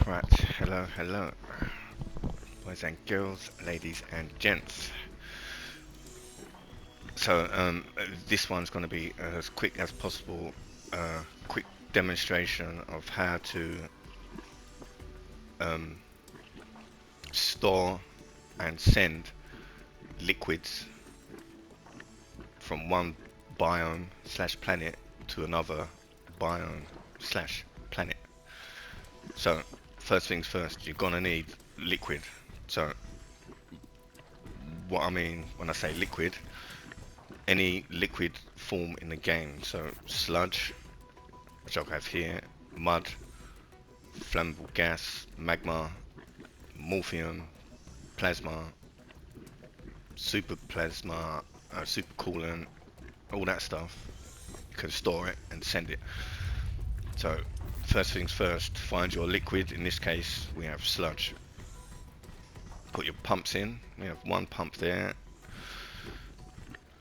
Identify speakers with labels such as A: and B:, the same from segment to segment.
A: Right, hello, boys and girls, ladies and gents. So, this one's going to be as quick as possible, quick demonstration of how to um, store and send liquids from one biome slash planet to another biome slash planet. So, first things first, you're going to need liquid. So, what I mean when I say liquid, any liquid form in the game. So sludge, which I'll have here, mud, flammable gas, magma, morphium, plasma, super plasma, super coolant, all that stuff. You can store it and send it. So first things first, find your liquid. In this case, we have sludge. Put your pumps in. We have one pump there,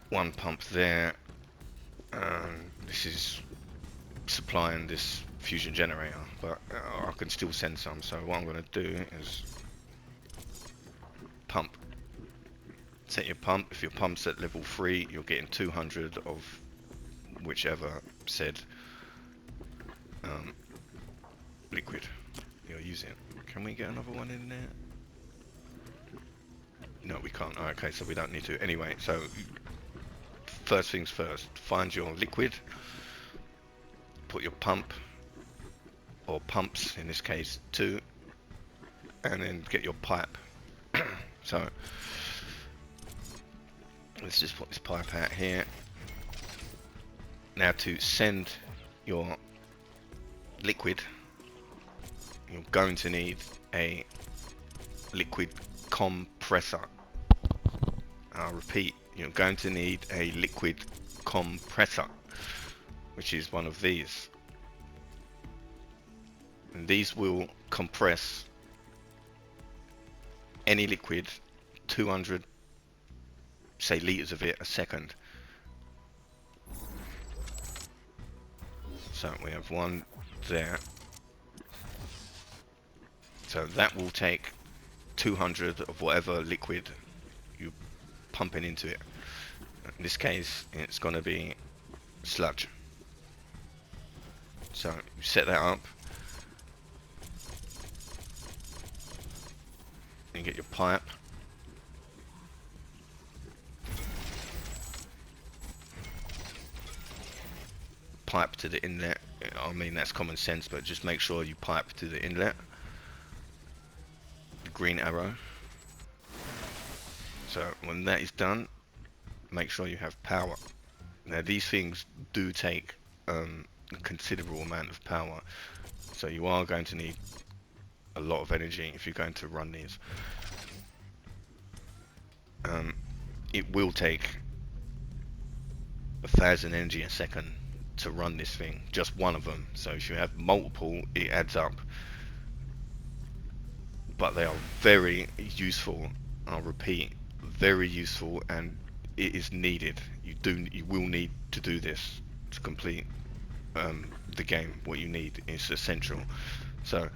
A: one pump there. This is supplying this fusion generator, but I can still send some. So what I'm going to do is pump. Set your pump. If your pump's at level 3, you're getting 200 of whichever said liquid you're using. Can we get another one in there? No, we can't. Okay, so we don't need to. Anyway, so first things first, find your liquid, put your pump, or pumps in this case, 2, and then get your pipe. So let's just put this pipe out here. Now to send your liquid, you're going to need a liquid compressor. I'll repeat, you're going to need a liquid compressor, which is one of these. And these will compress any liquid 200, say, liters of it a second. So we have one there. So that will take 200 of whatever liquid you're pumping into it. In this case, it's going to be sludge. So you set that up. You get your pipe. Pipe to the inlet. I mean, that's common sense, but just make sure you pipe to the inlet. The green arrow. So when that is done, make sure you have power. Now these things do take a considerable amount of power, so you are going to need a lot of energy if you're going to run these. It will take 1,000 energy a second to run this thing, just one of them. So if you have multiple, it adds up. But they are very useful. I'll repeat, very useful, and it is needed. You will need to do this to complete the game. What you need is essential. So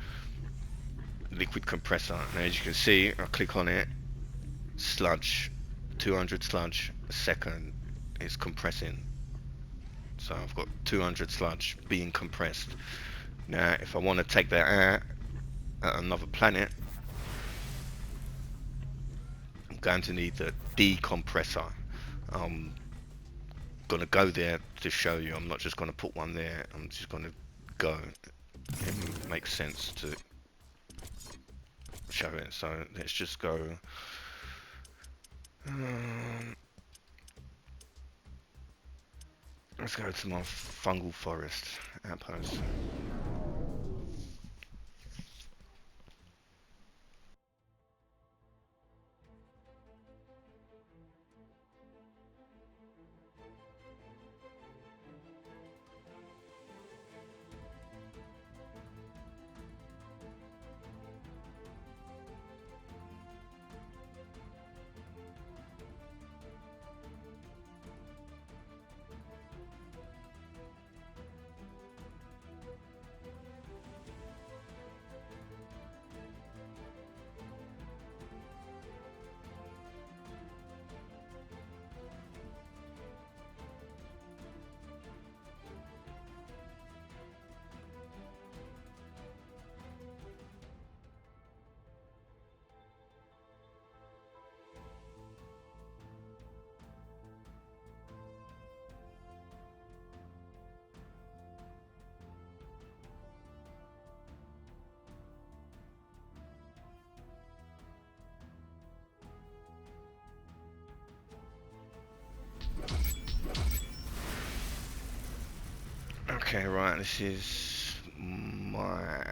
A: liquid compressor. Now as you can see, I click on it. Sludge, 200 sludge a second is compressing. So I've got 200 sludge being compressed. Now if I want to take that out at another planet, I'm going to need the decompressor. I'm gonna go there to show you. I'm not just gonna put one there. I'm just gonna go. It makes sense to show it. So let's just go. Let's go to my fungal forest outpost. Okay, right, this is my...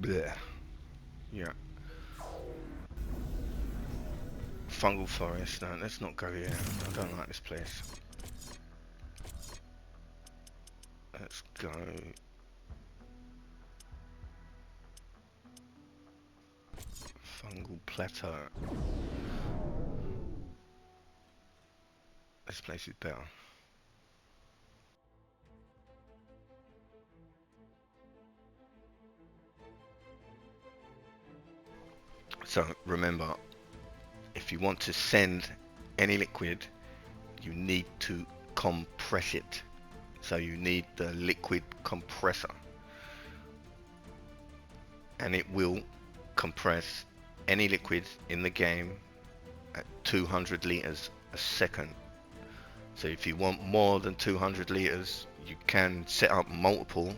A: Bleh. Yeah. Fungal forest. No, let's not go here. I don't like this place. Let's go... Fungal plateau. This place is better. So remember, if you want to send any liquid, you need to compress it. So you need the liquid compressor, and it will compress any liquid in the game at 200 liters a second. So if you want more than 200 liters, you can set up multiple,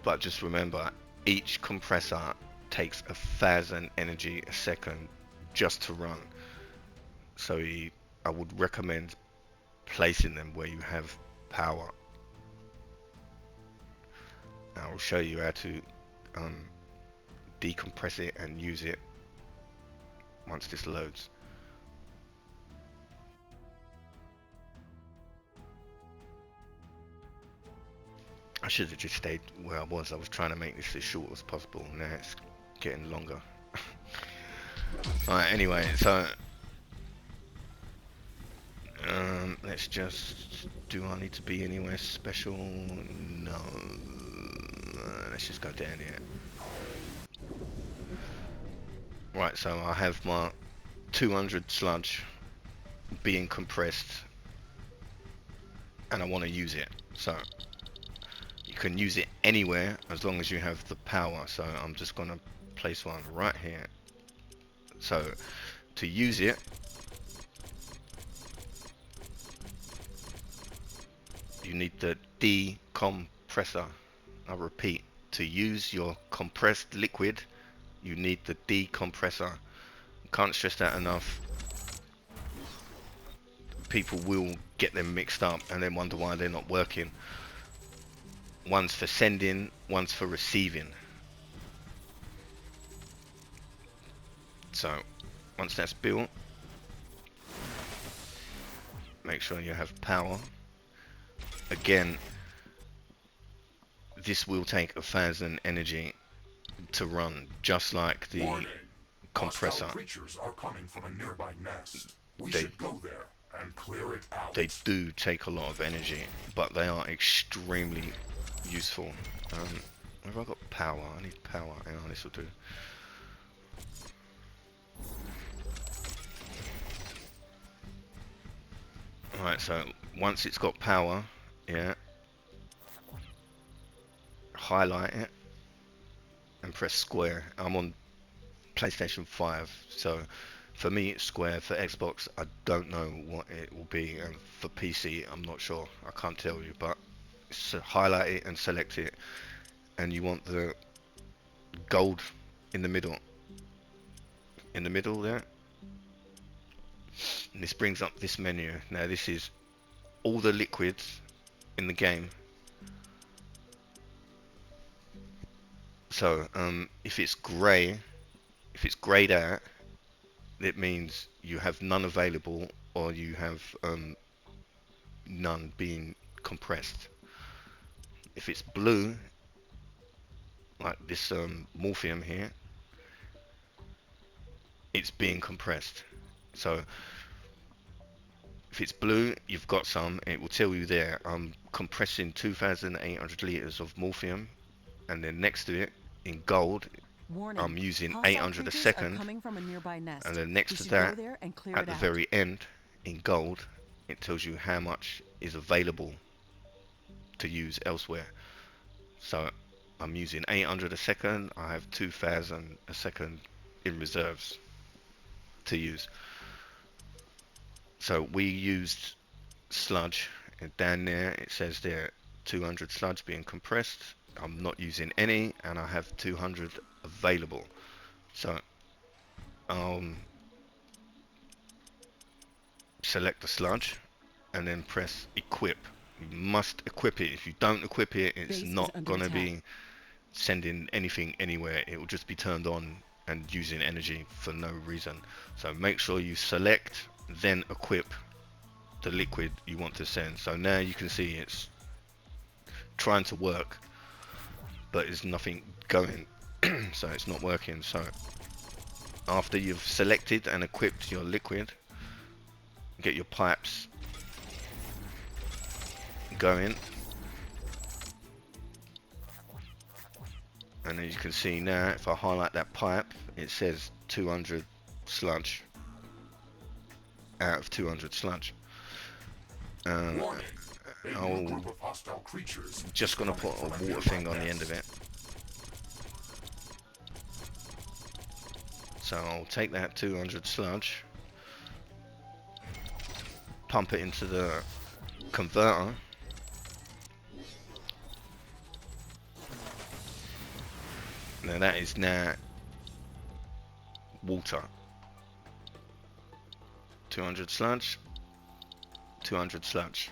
A: but just remember, each compressor takes 1,000 energy a second just to run. So I would recommend placing them where you have power. I will show you how to decompress it and use it once this loads. I should have just stayed where I was. I was trying to make this as short as possible. Now it's getting longer. Alright, anyway, so let's just... Do I need to be anywhere special? No. Let's just go down here. Right, so I have my 200 sludge being compressed, and I want to use it. So you can use it anywhere as long as you have the power. So I'm just going to place one right here. So to use it, you need the decompressor. I repeat, to use your compressed liquid, you need the decompressor. Can't stress that enough. People will get them mixed up and then wonder why they're not working. One's for sending, one's for receiving. So once that's built, make sure you have power. Again, this will take 1,000 energy to run, just like the
B: Warning.
A: compressor.
B: Hostile creatures are coming from a nearby nest. We should go there and clear it out.
A: They do take a lot of energy, but they are extremely useful. Have I got power? I need power. Hang on, this will do. Alright, so once it's got power, yeah, highlight it and press square. I'm on PlayStation 5, so for me it's square. For Xbox, I don't know what it will be, and for PC, I'm not sure. I can't tell you, but so highlight it and select it, and you want the gold in the middle. In the middle there. And this brings up this menu. Now this is all the liquids in the game. So if it's grey, if it's greyed out, it means you have none available, or you have none being compressed. If it's blue, like this morphium here, it's being compressed. So if it's blue, you've got some. It will tell you there. I'm compressing 2,800 liters of morphium, and then next to it in gold,
C: Warning.
A: I'm using
C: Hostile
A: 800 a
C: creatures
A: second,
C: are coming from a nearby nest.
A: and then next
C: We
A: to
C: should
A: that,
C: go there and clear
A: at
C: it
A: the
C: out.
A: very end in gold, it tells you how much is available to use elsewhere. So I'm using 800 a second. I have 2,000 a second in reserves to use. So we used sludge, and down there it says there 200 sludge being compressed. I'm not using any, and I have 200 available. So select the sludge, and then press equip. You must equip it. If you don't equip it, it's
C: Base
A: not
C: is under
A: gonna
C: attack.
A: be sending anything anywhere. It will just be turned on and using energy for no reason. So make sure you select, then equip the liquid you want to send. So now you can see it's trying to work, but there's nothing going. So it's not working. So after you've selected and equipped your liquid, get your pipes going, and as you can see now, if I highlight that pipe, it says 200 sludge out of 200 sludge.
B: Warning. A new
A: I'm
B: group of hostile creatures
A: just gonna put a water thing on the end of it. So I'll take that 200 sludge, pump it into the converter, now that is now water. 200 sludge, 200 sludge.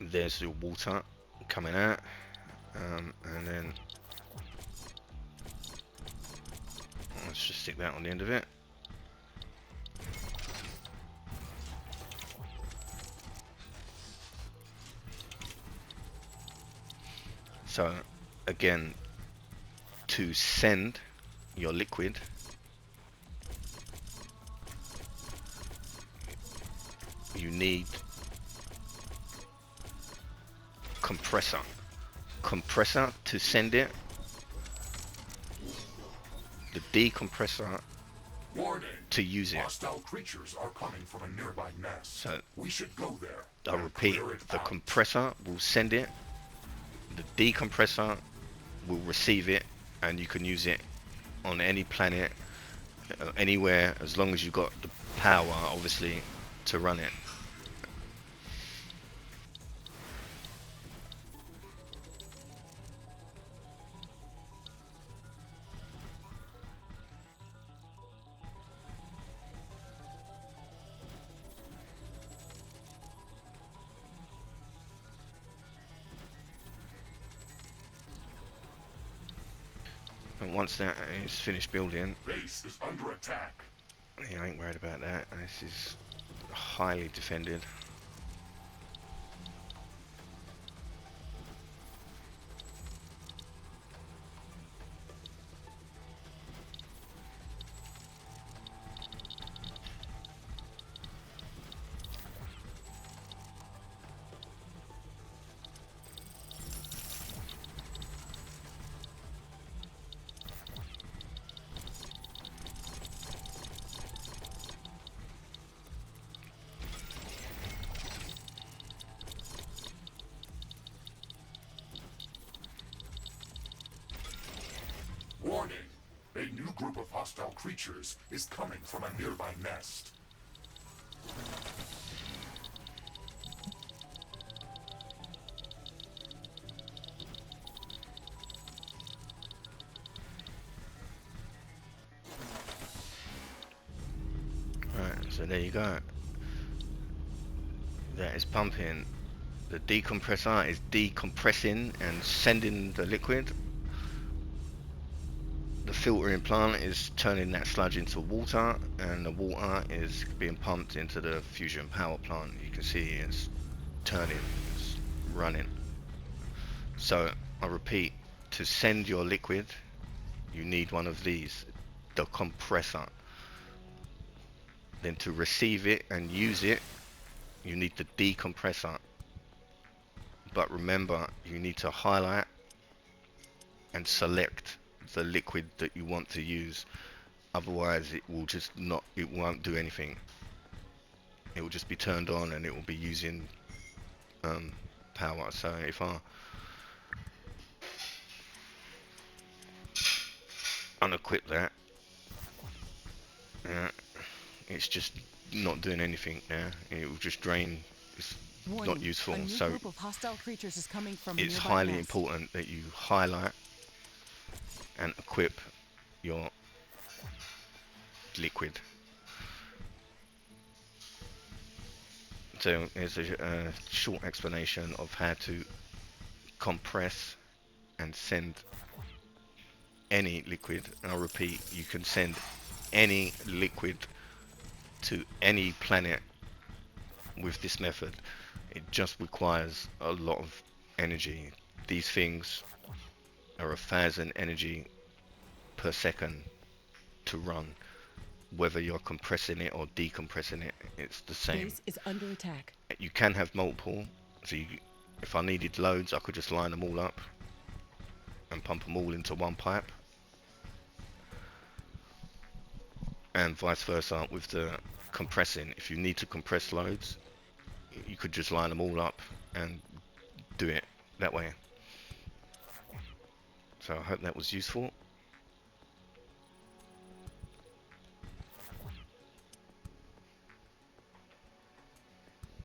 A: There's your water coming out, and then let's just stick that on the end of it. So again, to send your liquid, you need compressor to send it, the decompressor
B: Warning.
A: to use it.
B: Hostile creatures are coming from a nearby nest.
A: So
B: we should go there.
A: I
B: and
A: repeat,
B: clear it
A: the
B: out.
A: compressor will send it, the decompressor will receive it, and you can use it on any planet, anywhere, as long as you've got the power, obviously, to run it. And once that is finished building,
B: Base is under attack.
A: yeah, I ain't worried about that. This is highly defended.
B: Warning. A new group of hostile creatures is coming from a nearby nest.
A: Right, so there you go. That is pumping. The decompressor is decompressing and sending the liquid. The filtering plant is turning that sludge into water, and the water is being pumped into the fusion power plant. You can see it's turning, it's running. So I repeat, to send your liquid, you need one of these, the compressor. Then to receive it and use it, you need the decompressor. But remember, you need to highlight and select the liquid that you want to use. Otherwise it will just not, it won't do anything. It will just be turned on and it will be using power. So if I unequip that, it's just not doing anything now. It will just drain. It's not
C: Warning,
A: useful.
C: a new
A: So
C: group of hostile creatures is coming from a
A: it's
C: nearby
A: highly
C: nest.
A: important that you highlight and equip your liquid. So here's a short explanation of how to compress and send any liquid. I'll repeat, you can send any liquid to any planet with this method. It just requires a lot of energy. These things are 1,000 energy per second to run. Whether you're compressing it or decompressing it, it's the same.
C: Base is under attack.
A: You can have multiple, so if I needed loads, I could just line them all up and pump them all into one pipe, and vice versa with the compressing. If you need to compress loads, you could just line them all up and do it that way. So I hope that was useful.